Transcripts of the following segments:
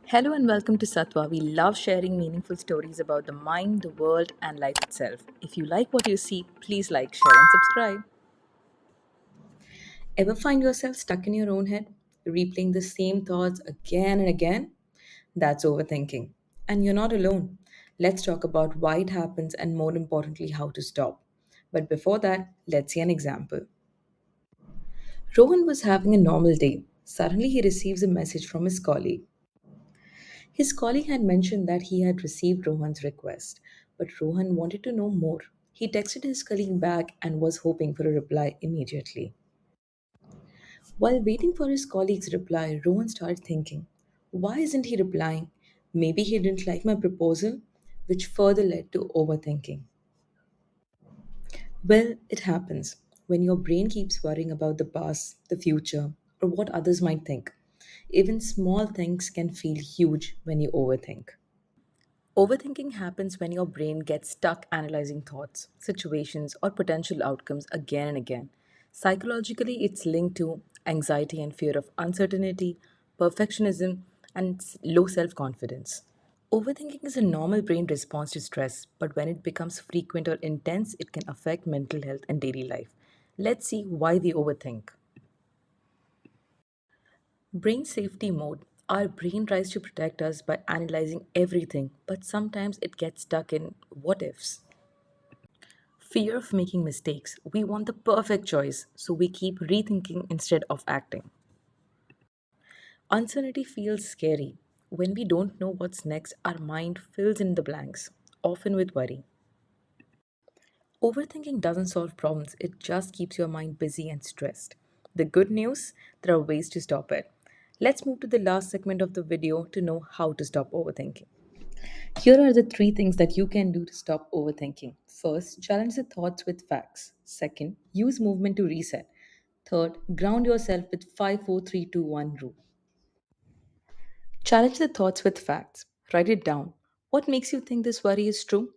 Hello and welcome to Satwa. We love sharing meaningful stories about the mind, the world, and life itself. If you like what you see, please like, share, and subscribe. Ever find yourself stuck in your own head, replaying the same thoughts again and again? That's overthinking. And you're not alone. Let's talk about why it happens and, more importantly, how to stop. But before that, let's see an example. Rohan was having a normal day. Suddenly, he receives a message from his colleague. His colleague had mentioned that he had received Rohan's request, but Rohan wanted to know more. He texted his colleague back and was hoping for a reply immediately. While waiting for his colleague's reply, Rohan started thinking, why isn't he replying? Maybe he didn't like my proposal, which further led to overthinking. Well, it happens when your brain keeps worrying about the past, the future, or what others might think. Even small things can feel huge when you overthink. Overthinking happens when your brain gets stuck analyzing thoughts, situations, or potential outcomes again and again. Psychologically, it's linked to anxiety and fear of uncertainty, perfectionism, and low self confidence. Overthinking is a normal brain response to stress, but when it becomes frequent or intense, it can affect mental health and daily life. Let's see why we overthink. Brain safety mode. Our brain tries to protect us by analyzing everything, but sometimes it gets stuck in what ifs. Fear of making mistakes. We want the perfect choice, so we keep rethinking instead of acting. Uncertainty feels scary. When we don't know what's next, our mind fills in the blanks, often with worry. Overthinking doesn't solve problems, it just keeps your mind busy and stressed. The good news, there are ways to stop it. Let's move to the last segment of the video to know how to stop overthinking. Here are the three things that you can do to stop overthinking. First, challenge the thoughts with facts. Second, use movement to reset. Third, ground yourself with 5 4 3 2 1 rule. Challenge the thoughts with facts. Write it down. What makes you think this worry is true?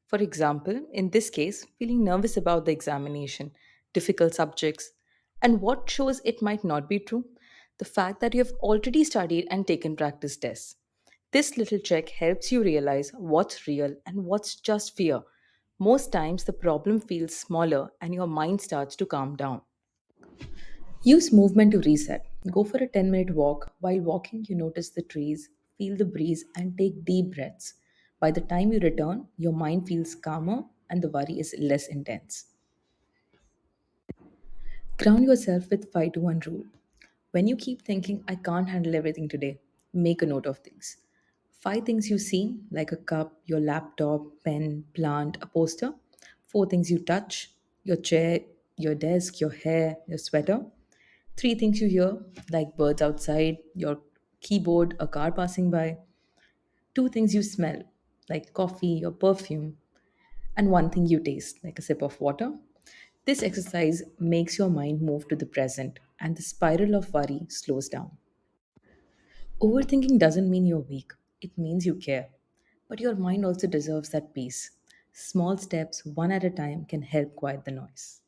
For example, in this case, feeling nervous about the examination, difficult subjects, and what shows it might not be true? The fact that you have already studied and taken practice tests. This little check helps you realize what's real and what's just fear. Most times, the problem feels smaller and your mind starts to calm down. Use movement to reset. Go for a 10-minute walk. While walking, you notice the trees, feel the breeze, and take deep breaths. By the time you return, your mind feels calmer and the worry is less intense. Ground yourself with 5 to 1 rule. When you keep thinking, I can't handle everything today, make a note of things. 5 things you see, like a cup, your laptop, pen, plant, a poster. 4 things you touch, your chair, your desk, your hair, your sweater. 3 things you hear, like birds outside, your keyboard, a car passing by. 2 things you smell, like coffee or perfume. And 1 thing you taste, like a sip of water. This exercise makes your mind move to the present and the spiral of worry slows down. Overthinking doesn't mean you're weak, it means you care. But your mind also deserves that peace. Small steps, one at a time, can help quiet the noise.